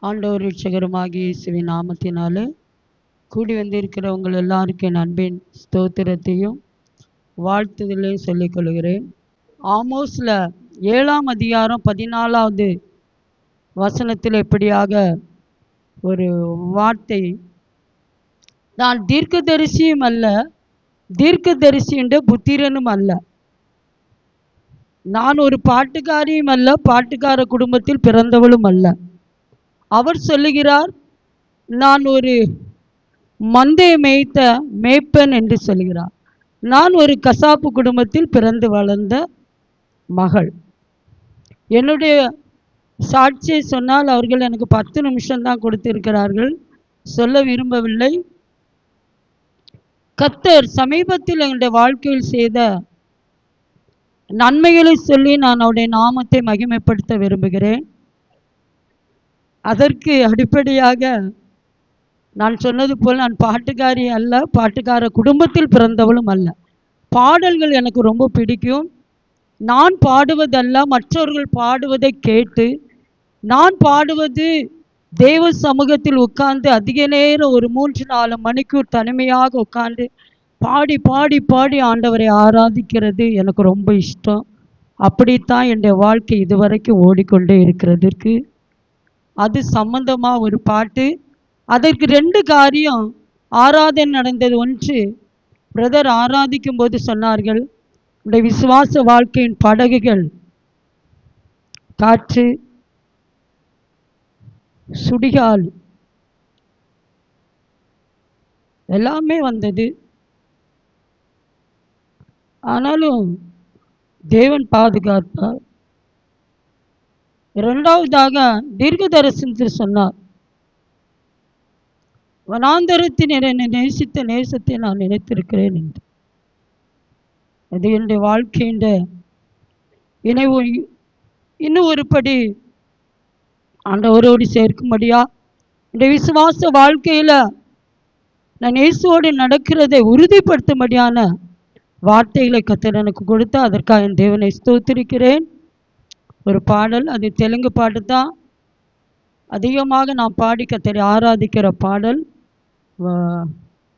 ஆண்டவர் ரட்சகருமாகிய இயேசுவின் நாமத்தினாலே கூடி வந்திருக்கிறவங்கள் எல்லாருக்கும் என் அன்பின் ஸ்தோத்திரத்தையும் வாழ்த்துதலையும் சொல்லிக் கொள்கிறேன். ஆமோஸில் 7ஆம் அதிகாரம் 14வது வசனத்தில் எப்படியாக ஒரு வார்த்தை, நான் தீர்க்கதரிசியும் அல்ல, தீர்க்கதரிசியுடைய புத்திரனும் அல்ல, நான் ஒரு பாட்டுக்காரியும் அல்ல, பாட்டுக்கார குடும்பத்தில் பிறந்தவளும் அல்ல. அவர் சொல்லுகிறார், நான் ஒரு மந்தையை மேய்த்த மேய்ப்பன் என்று சொல்கிறார். நான் ஒரு கசாப்பு குடும்பத்தில் பிறந்து வளர்ந்த மகள். என்னுடைய சாட்சியை சொன்னால் அவர்கள் எனக்கு 10 நிமிஷம்தான் கொடுத்திருக்கிறார்கள், சொல்ல விரும்பவில்லை. கர்த்தர் சமீபத்தில் எங்களுடைய வாழ்க்கையில் செய்த நன்மைகளை சொல்லி நான் அவருடைய நாமத்தை மகிமைப்படுத்த விரும்புகிறேன். அதற்கு அடிப்படையாக நான் சொன்னது போல், நான் பாட்டுக்காரி அல்ல, பாட்டுக்கார குடும்பத்தில் பிறந்தவளும் அல்ல. பாடல்கள் எனக்கு ரொம்ப பிடிக்கும். நான் பாடுவதல்ல, மற்றவர்கள் பாடுவதை கேட்டு நான் பாடுவது தேவ சமூகத்தில் உட்கார்ந்து அதிக நேரம் ஒரு 3-4 மணிக்கூர் தனிமையாக உட்கார்ந்து பாடி பாடி பாடி ஆண்டவரை ஆராதிக்கிறது எனக்கு ரொம்ப இஷ்டம். அப்படித்தான் என்னுடைய வாழ்க்கை இதுவரைக்கும் ஓடிக்கொண்டே இருக்கிறதுக்கு அது சம்பந்தமாக ஒரு பாட்டு. அதற்கு 2 காரியம் ஆராதனை நடந்தது. ஒன்று, பிரதர் ஆராதிக்கும் போது சொன்னார்கள், உடைய விசுவாச வாழ்க்கையின் படகுகள் காற்று, சுடிகால் எல்லாமே வந்தது, ஆனாலும் தேவன் பாதுகாத்தார். 2வதாக தீர்க்கதரிசனத்தில் சொன்னார், வனாந்தரத்தின் என்னை நேசித்த நேசத்தை நான் நினைத்திருக்கிறேன் என்று. அது என்னுடைய வாழ்க்கையின் இணைவு இன்னும் ஒருபடி ஆண்டவரோடு சேர்க்கும்படியா என்னுடைய விசுவாச வாழ்க்கையில் நான் இயேசுவோடு நடக்கிறதை உறுதிப்படுத்தும்படியான வார்த்தைகளை கர்த்தர் எனக்கு கொடுத்து அதற்காக என் தேவனை ஸ்தோத்திரிக்கிறேன். ஒரு பாடல், அது தெலுங்கு பாட்டு தான், அதிகமாக நான் பாடி கர்த்தரை ஆராதிக்கிற பாடல்.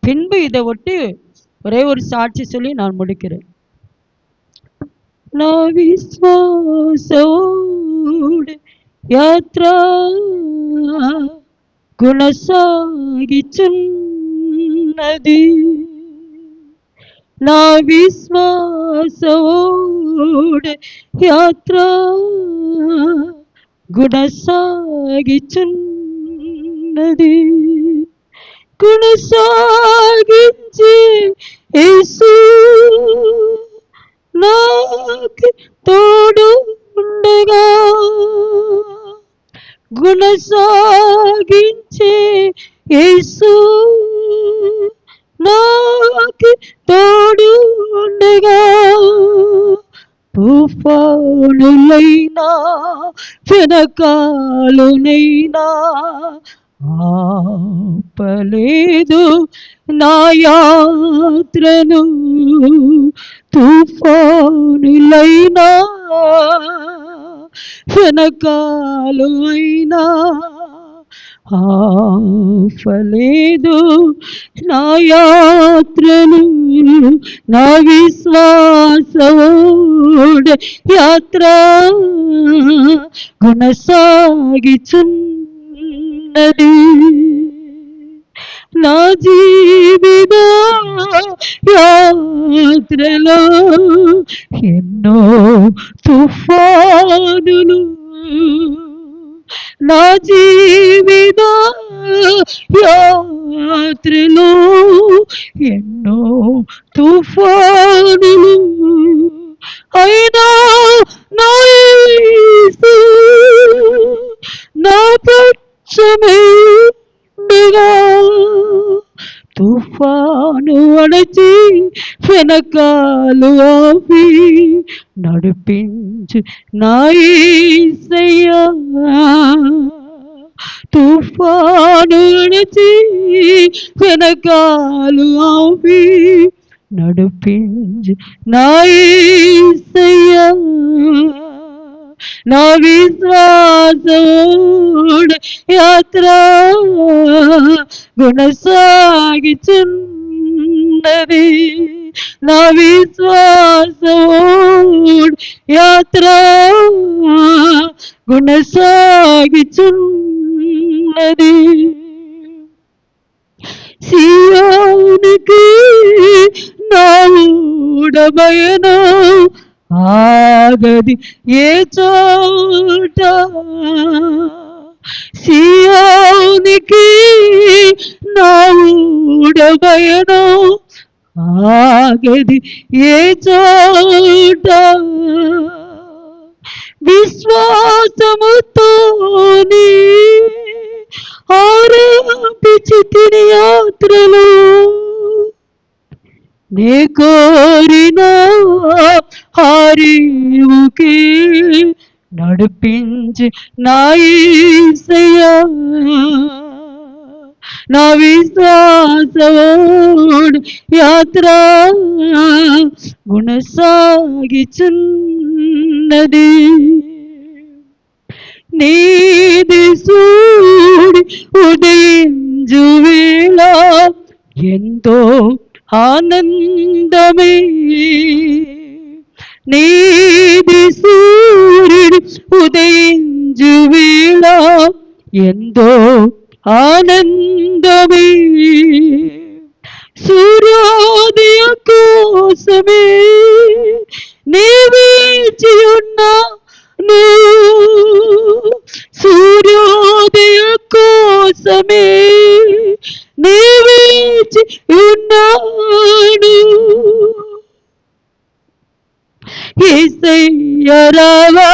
பின்பு இதை ஒட்டி ஒரே ஒரு சாட்சி சொல்லி நான் முடிக்கிறேன். నా విశ్వాసోడు యాత్ర కొనసాగిచున్నది, నా విశ్వాసోడు యాత్ర కొనసాగిచున్నది, కొనసాగించి యేసు నాకు తోడు ఉండగా, కొనసాగించే యేసు నాకు తోడు ఉండగా, తుఫానులైనా ఫెనకాలునైనా ఆపలేదు నా యాత్రను, తుఫానులైనా ఫెనకాలు అయినా ఆపలేదు నా యాత్రను, నా విశ్వాసోడ యాత్ర కొనసాగిచున్నది. నా జీవిత యాత్రలో ఎన్నో తుఫానులు, నా జీవిత యాత్రలో ఎన్నో తుఫానులు, అయినా నా యేసు నా పక్షమే ఉండగా, తుఫాను అణచి వెనకాలు ఆపి నడిపించు నా యేసయ్యా, తుఫాను అణచి వెనకాలు ఆపి నడిపించు నా యేసయ్యా, నా విశ్వాసముడు యాత్ర గుణసాగిచున్నది. నా విశ్వాసముడు యాత్ర గుణసాగిచున్నది. సియోనుకి నా ఊడబయను ఆగది ఏ చోట. సియోనుకి నా ఊడబయను ఆగది ఏ చోట. విశ్వాసముతోని ఆరంభించితిని యాత్రలు, నే కోరిన హరివుకి నడిపించి నా యేసయ్యా. నా విశ్వాసముడు యాత్ర గుణసాగిచున్నది. నీది సూడి ఉదయించు వేళ ఎంతో ఆనందమే. నీది సూర్యుడు ఉదయించు వేళ ఎంతో ఆనందమే. సూర్యోదయ కోసమే నీ వేచి ఉన్నాను. సూర్యోదయ కోసమే నీ వేచి ఉన్నాను. యేసయ్య రావా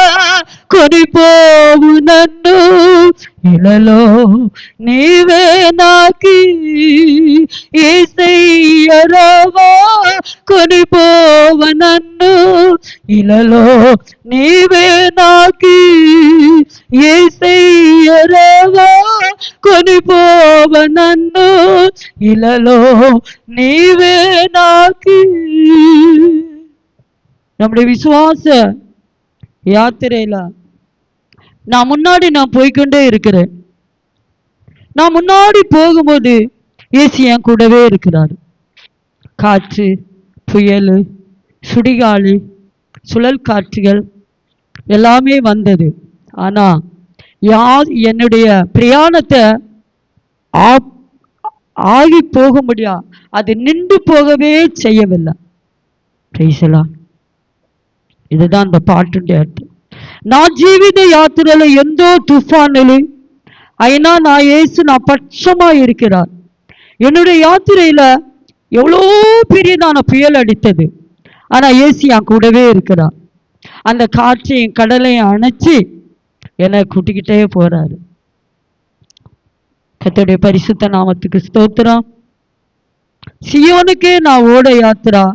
కొనిపోవు నన్ను, ఇలలో నీవే నాకి. యేసయ్య రావా కొనిపోవ నన్ను, ఇలలో నీవే నాకి. యేసయ్య రావా కొనిపోవ నన్ను, ఇలలో నీవే நாக்கி. நம்முடைய விசுவாச யாத்திரையில நான் முன்னாடி போய்கொண்டே இருக்கிறேன். நான் முன்னாடி போகும்போது இயேசு என் கூடவே இருக்கிறார். காற்று, புயல், சுடிகாலி, சுழல் காற்றுகள் எல்லாமே வந்தது. ஆனா என்னுடைய பிரயாணத்தை ஆகி போக முடியா, அது நின்று போகவே செய்யவில்லை. இதுதான் இந்த பாட்டுடைய அர்த்தம். నా జీవిత యాత్రలో ఎంతో తుఫానులు అయినా నా యేసు నా பட்சமா இருக்கிறார். என்னுடைய யாத்திரையில எவ்வளோ பெரியதான புயல் அடித்தது, ஆனா இயேசு என் கூடவே இருக்கிறார். அந்த காற்றையும் கடலையும் அணைச்சி என்னை கூட்டிக்கிட்டே போறாரு. கர்த்தருடைய பரிசுத்த நாமத்துக்கு ஸ்தோத்திரம். சியோனுக்கே நான் ஓட யாத்திரா.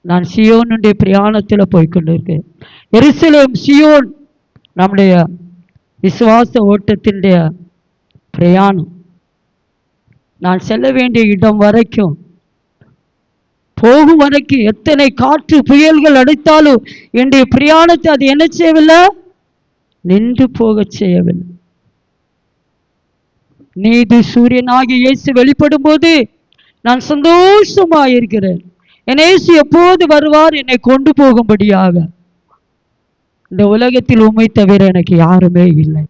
நான் சியோனுடைய பிரயாணத்தில் போய்கொண்டிருக்கேன். எருசலேம் சியோன் நம்முடைய விசுவாச ஓட்டத்தினுடைய பிரயாணம். நான் செல்ல வேண்டிய இடம் வரைக்கும், போகும் வரைக்கும் எத்தனை காற்று புயல்கள் அடித்தாலும் என்னுடைய பிரயாணத்தை அது என்ன செய்யவில்லை, நின்று போக செய்யவில்லை. நீதி சூரியனாகி இயேசு வெளிப்படும் போது நான் சந்தோஷமா இருக்கிறேன். என் இயேசு எப்போது வருவார் என்னை கொண்டு போகும்படியாக. இந்த உலகத்தில் உம்மை தவிர எனக்கு யாருமே இல்லை.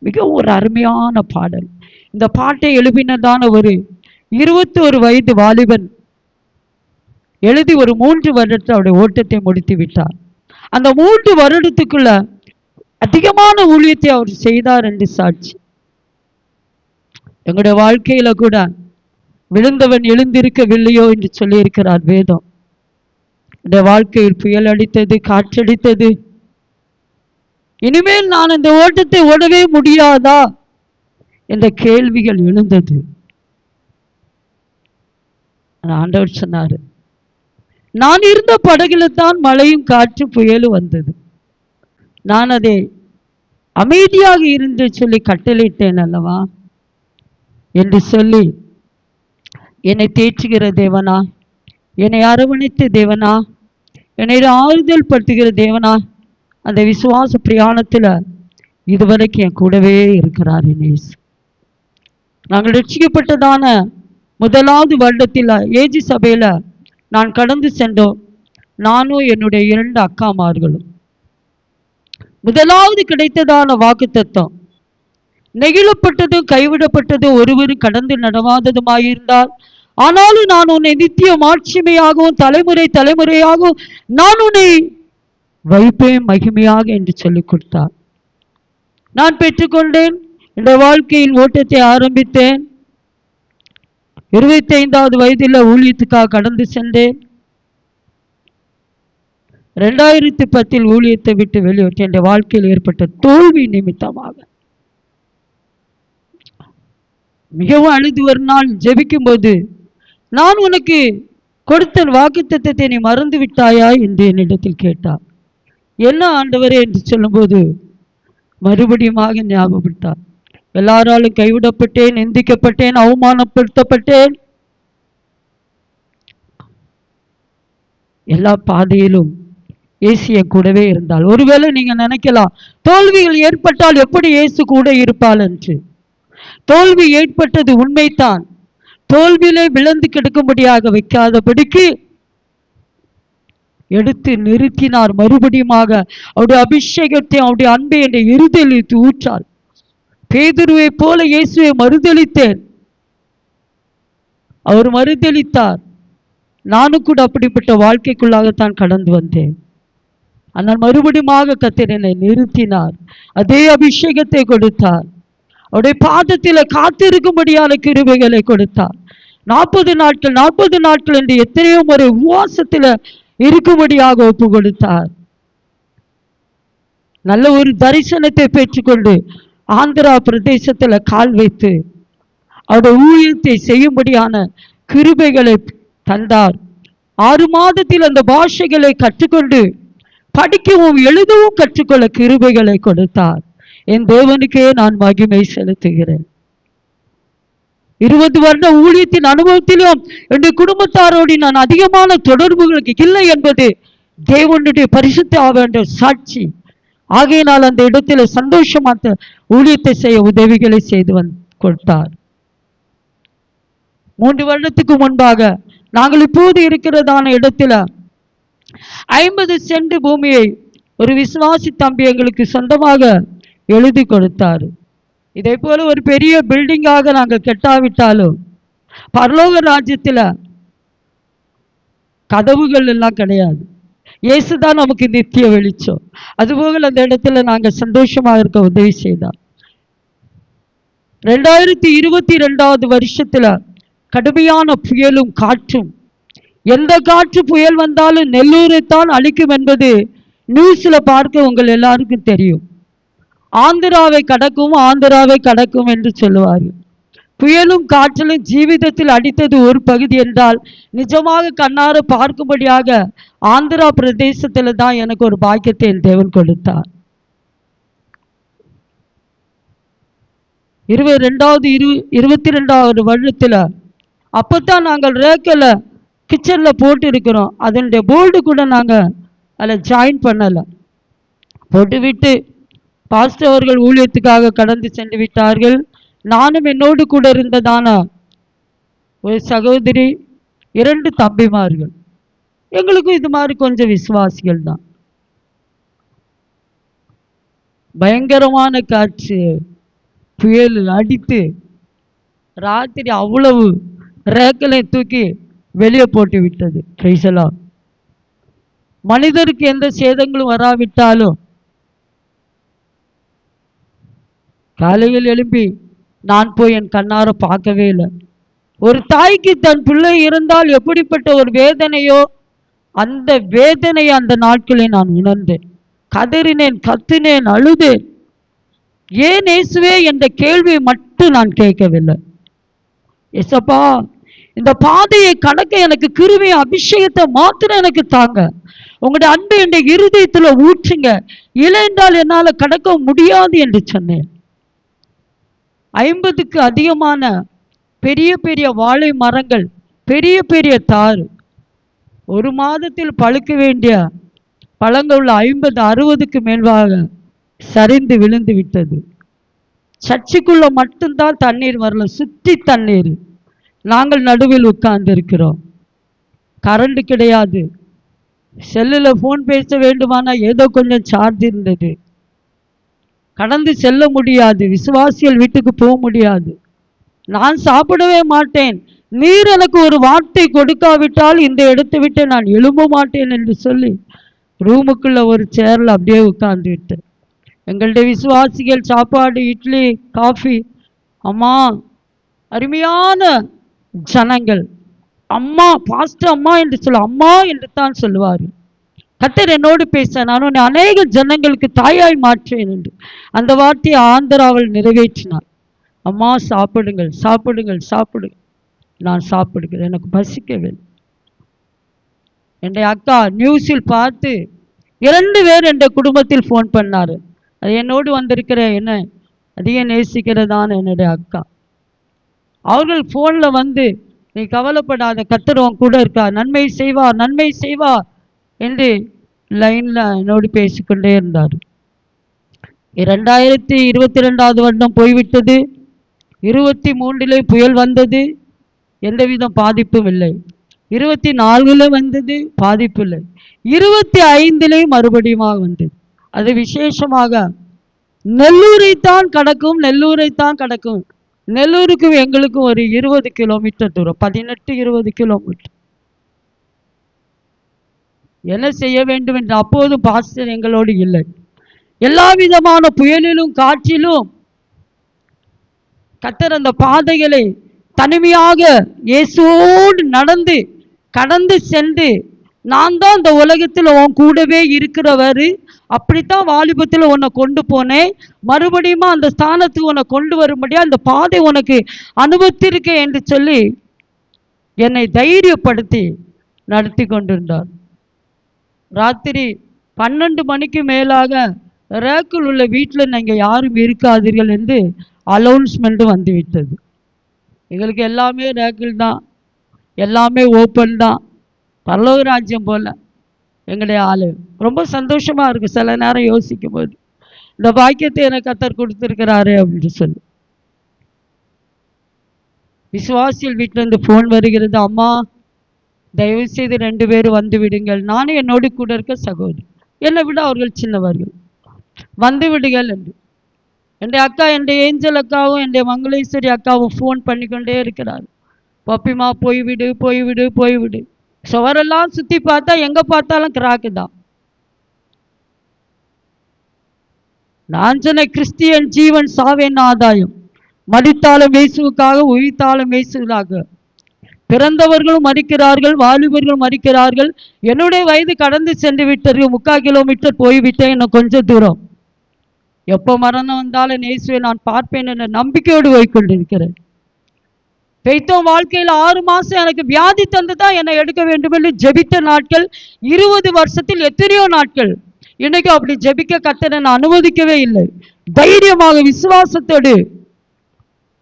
மிக ஒரு அருமையான பாடல். இந்த பாட்டை எழுப்பினதான ஒரு 21 வயது வாலிபன் எழுதி ஒரு 3 வருடத்தில் அவருடைய ஓட்டத்தை முடித்து விட்டார். அந்த 3 வருடத்துக்குள்ள அதிகமான ஊழியத்தை அவர் செய்தார் என்று சாட்சி. எங்களுடைய வாழ்க்கையில கூட விழுந்தவன் எழுந்திருக்கவில்லையோ என்று சொல்லி இருக்கிறார் வேதம். இந்த வாழ்க்கையில் புயல் அடித்தது, காற்றடித்தது. இனிமேல் நான் இந்த ஓட்டத்தை ஓடவே முடியாதா என்ற கேள்விகள் எழுந்தது. ஆண்டவர் சொன்னாரு, நான் இருந்த படகுல தான் மழையும் காற்று புயலும் வந்தது. நான் அதை அமைதியாக இருந்து சொல்லி கட்டளையிட்டேன் அல்லவா என்று சொல்லி, என்னை தேற்றுகிற தேவனா, என்னை அரவணைத்த தேவனா, என்னை ஆறுதல் படுத்துகிற தேவனா அந்த விசுவாச பிரயாணத்தில் இதுவரைக்கும் என் கூடவே இருக்கிறார். நாங்கள் ரட்சிக்கப்பட்டதான முதலாவது வருடத்தில் ஏஜி சபையில் நான் கடந்து சென்றோம். நானும் என்னுடைய 2 அக்காமார்களும். முதலாவது கிடைத்ததான வாக்குத்தத்தம், நெகிழப்பட்டதும் கைவிடப்பட்டதும் ஒருவரும் கடந்து நடவாததுமாயிருந்தால், ஆனாலும் நான் உன்னை நித்திய மாட்சிமையாகவும் தலைமுறை தலைமுறையாகவும் நான் உன்னை வைப்பேன் மகிமையாக என்று சொல்லிக் கொடுத்தார். நான் பெற்றுக்கொண்டேன். இந்த வாழ்க்கையில் ஓட்டத்தை ஆரம்பித்தேன். 25வது வயதில் ஊழியத்துக்காக கடந்து சென்றேன். 2010 ஊழியத்தை விட்டு வெளியேற்ற என் வாழ்க்கையில் ஏற்பட்ட தோல்வி நிமித்தமாக மிகவும் அழுது ஒரு நாள் ஜெபிக்கும் போது, நான் உனக்கு கொடுத்த வாக்குத்தத்தத்தை நீ மறந்து விட்டாயா என்று என்னிடத்தில் கேட்டார். என்ன ஆண்டவரே என்று சொல்லும்போது மறுபடியுமாக ஞாபகப்பட்டார். எல்லாராலும் கைவிடப்பட்டேன், நிந்திக்கப்பட்டேன், அவமானப்படுத்தப்பட்டேன். எல்லா பாதையிலும் இயேசு கூடவே இருந்தால். ஒருவேளை நீங்க நினைக்கலாம், தோல்விகள் ஏற்பட்டால் எப்படி இயேசு கூட இருப்பாள் என்று. தோல்வி ஏற்பட்டது உண்மைதான். தோல்வியிலே விழுந்து கிடக்கும்படியாக வைக்காதபடிக்கு எடுத்து நிறுத்தினார். மறுபடியுமாக அவருடைய அபிஷேகத்தை, அவருடைய அன்பை என்ற இருதலித்து ஊற்றார். பேதுருவை போல இயேசுவை மறுதலித்தேன், அவர் மறுதலித்தார். நானும் கூட அப்படிப்பட்ட வாழ்க்கைக்குள்ளாகத்தான் கடந்து வந்தேன். ஆனால் மறுபடியுமாக கர்த்தர் என்னை நிறுத்தினார். அதே அபிஷேகத்தை கொடுத்தார். அவருடைய பாதத்தில் காத்திருக்கும்படியான கிருபைகளை கொடுத்தார். 40 நாட்கள் என்று எத்தனையோ முறை உபவாசத்தில் இருக்கும்படியாக ஒப்பு கொடுத்தார். நல்ல ஒரு தரிசனத்தை பெற்றுக்கொண்டு ஆந்திரா பிரதேசத்தில் கால் வைத்து அவருடைய ஊழியத்தை செய்யும்படியான கிருபைகளை தந்தார். 6 மாதத்தில் அந்த பாஷைகளை கற்றுக்கொண்டு படிக்கவும் எழுதவும் கற்றுக்கொள்ள கிருபைகளை கொடுத்தார். என் தேவனுக்கே நான் மகிமை செலுத்துகிறேன். 20 வருட ஊழியத்தின் அனுபவத்திலும் என்னுடைய குடும்பத்தாரோடு நான் அதிகமான தொடர்புகளுக்கு இல்லை என்பது தேவனுடைய பரிசுத்த ஆவியானவர் சாட்சி. ஆகையினால் அந்த இடத்துல சந்தோஷமாக ஊழியத்தை செய்ய உதவிகளை செய்து கொடுத்தார். 3 வருடத்துக்கு முன்பாக நாங்கள் இப்போது இருக்கிறதான இடத்துல 50 சென்ட் பூமியை ஒரு விசுவாசி தம்பி எங்களுக்கு சொந்தமாக எழுதி கொடுத்தார். இதே போல ஒரு பெரிய பில்டிங்காக நாங்கள் கெட்டாவிட்டாலும் பரலோக ராஜ்யத்தில் கதவுகள் எல்லாம் கிடையாது. இயேசுதான் நமக்கு நித்திய வெளிச்சம். அதுபோல அந்த இடத்துல நாங்கள் சந்தோஷமாக இருக்க உதவி செய்தார். 2022வது வருஷத்துல கடுமையான புயலும் காற்றும், எந்த காற்று புயல் வந்தாலும் நெல்லூரைத்தான் அழிக்கும் என்பது நியூஸ்ல பார்க்க உங்கள் எல்லாருக்கும் தெரியும். ஆந்திராவை கடக்கும் என்று சொல்லுவார்கள். புயலும் காற்றிலும் ஜீவிதத்தில் அடித்தது ஒரு பகுதி என்றால், நிஜமாக கண்ணார பார்க்கும்படியாக ஆந்திரா பிரதேசத்தில் தான் எனக்கு ஒரு பாக்கியத்தை என் தேவன் கொடுத்தார். 22வது வருடத்தில் அப்போத்தான் நாங்கள் ரேக்கில் கிச்சனில் போட்டு இருக்கிறோம். அதனுடைய போர்டு கூட நாங்கள் அதில் ஜாயின் பண்ணலை. போட்டுவிட்டு பாஸ்டர் அவர்கள் ஊழியத்துக்காக கடந்து சென்று விட்டார்கள். நானும் என்னோடு கூட இருந்ததான ஒரு சகோதரி, 2 தம்பிமார்கள், எங்களுக்கும் இது மாதிரி கொஞ்சம் விசுவாசிகள் தான். பயங்கரமான காற்று புயல் அடித்து ராத்திரி அவ்வளவு ரேக்கலை தூக்கி வெளியே போட்டு விட்டது. பிரைசலாம். மனிதருக்கு எந்த சேதங்களும் வராவிட்டாலும் காலையில் எழும்பி நான் போய் என் கண்ணார பார்க்கவே இல்லை. ஒரு தாய்க்கு தன் பிள்ளை இருந்தால் எப்படிப்பட்ட ஒரு வேதனையோ, அந்த வேதனையை அந்த நாட்களை நான் உணர்ந்தேன். கதறினேன், கத்தினேன், அழுதேன். ஏன் இயேசுவே என்ற கேள்வியை மட்டும் நான் கேட்கவில்லை. ஏசப்பா, இந்த பாதையை கடக்க எனக்கு கிருபை அபிஷேகத்தை மாத்திரம் எனக்கு தாங்க. உங்களுடைய அன்பு என்ற இருதயத்துல ஊற்றுங்க. இல்லை என்றால் என்னால் கடக்க முடியாது என்று சொன்னேன். 50க்கு அதிகமான பெரிய பெரிய வாழை மரங்கள், பெரிய பெரிய தார், 1 மாதத்தில் பழுக்க வேண்டிய பழங்கள் 50 60க்கு மேல்வாக சரிந்து விழுந்து விட்டது. சர்ச்சுக்குள்ள மட்டும்தான் தண்ணீர் வரல, சுற்றி தண்ணீர். நாங்கள் நடுவில் உட்கார்ந்து இருக்கிறோம். கரண்ட் கிடையாது. செல்லில் ஃபோன் பேச வேண்டுமானா ஏதோ கொஞ்சம் சார்ஜ் இருந்தது. கடந்து செல்ல முடியாது. விசுவாசிகள் வீட்டுக்கு போக முடியாது. நான் சாப்பிடவே மாட்டேன், நீர் எனக்கு ஒரு வார்த்தை கொடுக்காவிட்டால் இந்த இடத்தை விட்டு நான் எழும்ப மாட்டேன் என்று சொல்லி ரூமுக்குள்ள ஒரு சேர்ல அப்படியே உட்கார்ந்து விட்டேன். எங்களுடைய விசுவாசிகள் சாப்பாடு, இட்லி, காஃபி. அம்மா, அருமையான ஜனங்கள். அம்மா, பாஸ்டர் அம்மா என்று சொல்ல, அம்மா என்று தான் சொல்லுவார். கர்த்தர் என்னோடு பேச, நான் உன்னை அநேக ஜனங்களுக்கு தாயாய் மாற்றேன் என்று அந்த வார்த்தையை ஆந்திராவில் நிறைவேற்றினார். அம்மா, சாப்பிடுங்கள், சாப்பிடுங்கள், சாப்பிடுங்கள். நான் சாப்பிடுகிறேன், எனக்கு பசிக்கவில்லை. என்னுடைய அக்கா நியூஸில் பார்த்து 2 பேர் என்ற குடும்பத்தில் ஃபோன் பண்ணார். அது என்னோடு வந்திருக்கிற என்ன அதிக நேசிக்கிறதான என்னுடைய அக்கா. அவர்கள் ஃபோனில் வந்து, நீ கவலைப்படாத, கர்த்தர் உன் கூட இருக்கா, நன்மை செய்வார், நன்மை செய்வார் என்று லைனில் என்னோடு பேசிக்கொண்டே இருந்தார். 2022வது வருடம் போய்விட்டது. 23 புயல் வந்தது, எந்தவித பாதிப்பும் இல்லை. 24 வந்தது, பாதிப்பு இல்லை. 25 மறுபடியும் வந்தது. அது விசேஷமாக நெல்லூரை தான் கடக்கும், நெல்லூரை தான் கடக்கும். நெல்லூருக்கும் எங்களுக்கும் ஒரு 20 கிலோமீட்டர் தூரம், 18-20 கிலோமீட்டர். என்ன செய்ய வேண்டும் என்று அப்போதும் பாஸ்டர் எங்களோடு இல்லை. எல்லா விதமான புயலிலும் காற்றிலும் கர்த்தர் அந்த பாதைகளை தனிமையாக இயேசுவோடு நடந்து கடந்து சென்று, நான் தான் இந்த உலகத்தில் உன் கூடவே இருக்கிறவர், அப்படித்தான் வாலிபத்தில் உன்னை கொண்டு போனேன், மறுபடியும் அந்த ஸ்தானத்துக்கு உன்னை கொண்டு வரும்படியா அந்த பாதை உனக்கு அனுபவித்திருக்கேன் என்று சொல்லி என்னை தைரியப்படுத்தி நடத்தி கொண்டிருந்தார். ராத்திரி 12 மணிக்கு மேலாக ரேக்கில் உள்ள வீட்டில் நீங்கள் யாரும் இருக்காதீர்கள் என்று அலௌன்ஸ்மெண்ட்டு வந்துவிட்டது. எங்களுக்கு எல்லாமே ரேக்கில் தான், எல்லாமே ஓப்பன் தான், பரலோக ராஜ்யம் போல் எங்களுடைய ஆளு. ரொம்ப சந்தோஷமாக இருக்குது. சில நேரம் யோசிக்கும் போது இந்த பாக்கியத்தை எனக்கு கர்த்தர் கொடுத்துருக்கிறாரு அப்படின்னு சொல்லி. விசுவாசிகள் வீட்டிலேருந்து ஃபோன் வருகிறது, அம்மா தயவுசெய்து 2 பேரும் வந்து விடுங்கள், நானும் என்னோடு கூட இருக்க சகோதரி, என்னை விட அவர்கள் சின்னவர்கள், வந்து விடுங்கள் என்று. என்னுடைய அக்கா, என்னுடைய ஏஞ்சல் அக்காவும் என்னுடைய மங்களேஸ்வரி அக்காவும் ஃபோன் பண்ணிக்கொண்டே இருக்கிறார். பப்பிமா போய்விடு, போய்விடு, போய்விடு. சுவரெல்லாம் சுற்றி பார்த்தா எங்கே பார்த்தாலும் கிராக்கு தான். நான் சொன்ன கிறிஸ்டியன் ஜீவன் சாவேன் ஆதாயம், மரித்தாலும் இயேசுவுக்காக, உயிர்த்தாலும் இயேசுவாக. பிறந்தவர்களும் மரிக்கிறார்கள், வாலிபர்களும் மரிக்கிறார்கள். என்னுடைய வயது கடந்து சென்று விட்டது, 3/4 கிலோமீட்டர் போய்விட்டேன், இன்னும் கொஞ்சம் தூரம். எப்போ மரணம் வந்தாலும் இயேசுவை நான் பார்ப்பேன் என்ற நம்பிக்கையோடு போய்கொண்டிருக்கிறேன். பெய்தோம் வாழ்க்கையில் 6 மாதம் எனக்கு வியாதி தந்து தான் என்னை எடுக்க வேண்டும் என்று ஜெபித்த நாட்கள் 20 வருஷத்தில் எத்தனையோ நாட்கள். இன்னைக்கு அப்படி ஜெபிக்க கர்த்தர் என்னை அனுமதிக்கவே இல்லை. தைரியமாக விசுவாசத்தோடு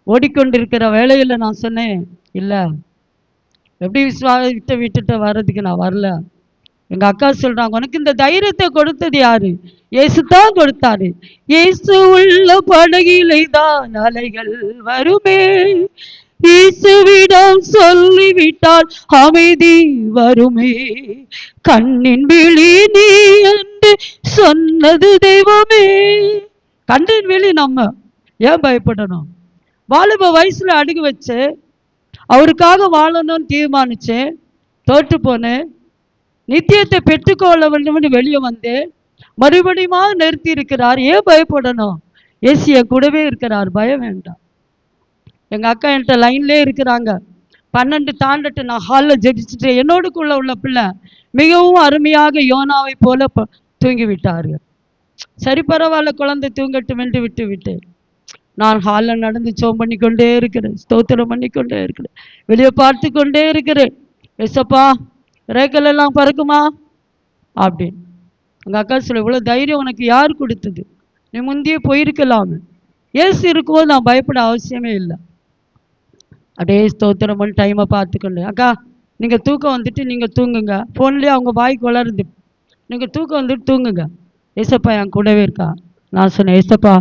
ஓடிக்கொண்டிருக்கிற வேளையில் நான் சொன்னேன், இல்லை, எப்படி விசுவாசத்தை விட்டுட்டு வர்றதுக்கு நான் வரல. எங்கள் அக்கா சொல்கிறாங்க, உனக்கு இந்த தைரியத்தை கொடுத்தது யாரு? இயேசு தான் கொடுத்தாரு. இயேசு உள்ள படகிலை தான் அலைகள் வருமே, இயேசுவிடம் சொல்லிவிட்டால் அமைதி வருமே, கண்ணின் விழி நீ என்று சொன்னது தெய்வமே. கண்ணின் விழி நம்ம ஏன் பயப்படணும்? வாலிப வயசுல அடுகு வச்சு அவருக்காக வாழணும்னு தீர்மானிச்சேன், தோற்று போனேன். நித்தியத்தை பெற்றுக்கொள்ள வேண்டும் வெளியே வந்து மறுபடியும் நிறுத்தி இருக்கிறார். ஏன் பயப்படணும்? ஏசிய கூடவே இருக்கிறார், பயம் வேண்டாம். எங்கள் அக்கா என்கிட்ட லைன்லேயே இருக்கிறாங்க. 12 தாண்டட்டு நான் ஹாலில் ஜெபிச்சுட்டு, என்னோடுக்குள்ள உள்ள பிள்ளை மிகவும் அருமையாக யோனாவை போல தூங்கி விட்டார்கள். சரி, பரவாயில்ல, குழந்தை தூங்கட்டும் என்று விட்டு விட்டேன். நான் ஹாலில் நடந்து சோம் பண்ணி கொண்டே இருக்கிறேன், ஸ்தோத்திரம் பண்ணி கொண்டே இருக்கிறேன், வெளியே பார்த்து கொண்டே இருக்கிறேன். எசப்பா, ரேக்கல் எல்லாம் பறக்குமா அப்படின்னு. எங்கள் அக்கா சொல்ல, இவ்வளோ தைரியம் உனக்கு யார் கொடுத்தது? நீ முந்தையே போயிருக்கலாமே. ஏசு இருக்கும்போது நான் பயப்பட அவசியமே இல்லை. அப்படியே ஸ்தோத்திரம் பண்ணி டைமை பார்த்துக்கொண்டேன். அக்கா, நீங்கள் தூக்கம் வந்துட்டு நீங்கள் தூங்குங்க. ஃபோன்லேயே அவங்க வாய்க்கு வளருது. நீங்கள் தூக்கம் வந்துட்டு தூங்குங்க. ஏசப்பா என் கூடவே இருக்கா. நான் சொன்னேன், ஏசப்பா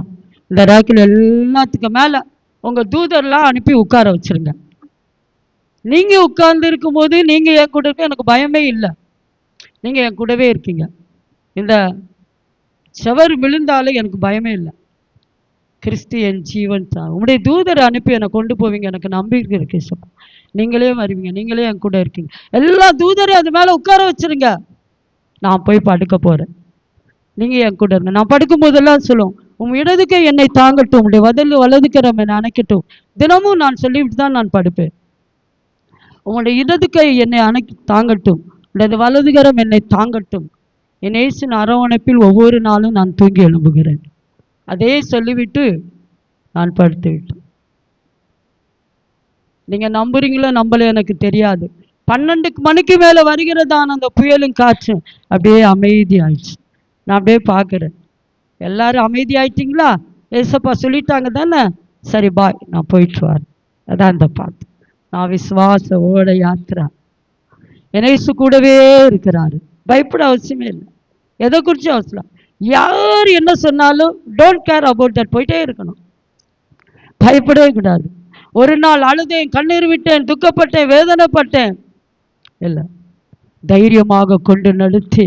இந்த ராக்கில் எல்லாத்துக்கும் மேலே உங்கள் தூதர்லாம் அனுப்பி உட்கார வச்சுருங்க. நீங்கள் உட்கார்ந்து இருக்கும்போது நீங்கள் என் கூட இருக்க எனக்கு பயமே இல்லை. நீங்கள் என் கூடவே இருக்கீங்க. இந்த செவர் விழுந்தாலும் எனக்கு பயமே இல்லை. கிறிஸ்து என் ஜீவன் தான். உங்களுடைய தூதரை அனுப்பி என்னை கொண்டு போவீங்க. எனக்கு நம்பிக்கை இருக்கு ஏசப்பா. நீங்களே வருவீங்க, நீங்களே என் கூட இருக்கீங்க. எல்லா தூதரையும் அது மேலே உட்கார வச்சுருங்க. நான் போய் படுக்க போகிறேன், நீங்கள் என் கூட இருங்க. நான் படுக்கும் போதெல்லாம் சொல்லுவோம், உன் இடதுக்கை என்னை தாங்கட்டும், உங்களுடைய வலதுக்கரம் என்னை அணைக்கட்டும். தினமும் நான் சொல்லிவிட்டு தான் நான் படுப்பேன். உங்களுடைய இடதுக்கை என்னை தாங்கட்டும், உங்களது வலதுகரம் என்னை தாங்கட்டும். என் இயேசுவின் அரவணைப்பில் ஒவ்வொரு நாளும் நான் தூங்கி எழும்புகிறேன். அதே சொல்லிவிட்டு நான் படுத்து விட்டேன். நீங்கள் நம்புறீங்களோ நம்பல எனக்கு தெரியாது. 12 மணிக்கு மேலே வருகிறதான அந்த புயலும் காற்றும் அப்படியே அமைதி ஆயிடுச்சு. நான் அப்படியே பார்க்குறேன், எல்லாரும் அமைதி ஆயிட்டீங்களா, ஏசப்பா சொல்லிட்டாங்க தானே, சரி பாய், நான் போயிட்டு வரேன். அதான் அந்த பாட்டு. நான் விசுவாச ஓட யாத்திரா. இயேசு கூடவே இருக்கிறாரு. பயப்பட அவசியமே இல்லை. எதை குறித்து அவசியம், யார் என்ன சொன்னாலும் டோன்ட் கேர் அபவுட் தட். போயிட்டே இருக்கணும், பயப்படவே கூடாது. ஒரு நாள் அழுதேன், கண்ணீர் விட்டேன், துக்கப்பட்டேன், வேதனைப்பட்டேன், இல்லை, தைரியமாக கொண்டு நடத்தி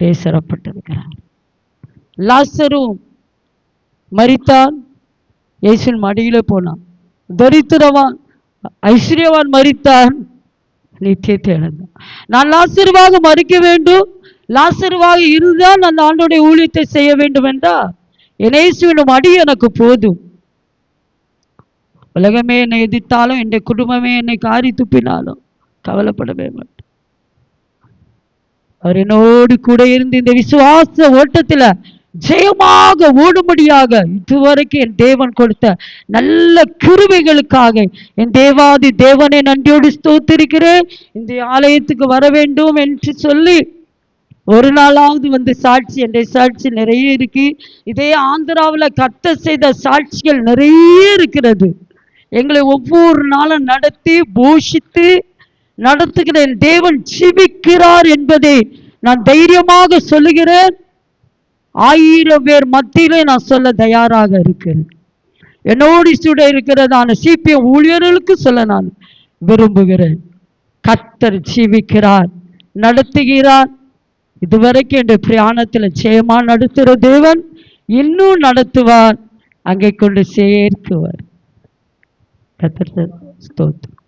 பேசப்பட்டிருக்கிறார். லாசரு மரித்தான், இயேசுவின் மடியிலே போனான். தரித்திரவான் ஐஸ்வர்யவான் மரித்தான், நித்தியத்தை இழந்தான். நான் லாசருவாக மறிக்க வேண்டும், லாசருவாக இருந்தால் அந்த ஆண்டோடைய ஊழியத்தை செய்ய வேண்டும் என்றால் என் இயேசுவின் மடி எனக்கு போதும். உலகமே என்னை எதிர்த்தாலும், என்னுடைய குடும்பமே என்னை காரி துப்பினாலும் கவலைப்படவே மாட்டேன். அவர் என்னோடு கூட இருந்து இந்த விசுவாச ஓட்டத்தில் ஜெயமாக ஓடும்படியாக இதுவரைக்கும் என் தேவன் கொடுத்த நல்ல கிருபைகளுக்காக என் தேவாதி தேவனை நன்றியோடு ஸ்தோத்திரிக்கிறேன். இந்த ஆலயத்துக்கு வர வேண்டும் என்று சொல்லி ஒரு நாளாவது வந்து சாட்சி, என்னுடைய சாட்சி நிறைய இருக்கு. இதே ஆந்திராவில் கர்த்தர் செய்த சாட்சிகள் நிறைய இருக்கிறது. எங்களை ஒவ்வொரு நாளும் நடத்தி போஷித்து நடத்துகிற என் தேவன் ஜீவிக்கிறார் என்பதை நான் தைரியமாக சொல்லுகிறேன். 1000 பேர் மத்தியிலே நான் சொல்ல தயாராக இருக்கிறேன். என்னோடு கூட இருக்கிறதான சிபிஎம் ஊழியர்களுக்கு சொல்ல நான் விரும்புகிறேன். கர்த்தர் ஜீவிக்கிறார், நடத்துகிறார். இதுவரைக்கும் என் பிரயாணத்தில் ஜெயமா நடத்துகிற தேவன் இன்னும் நடத்துவார், அங்கே கொண்டு சேர்க்குவார். கர்த்தர் ஸ்தோத்திரம்.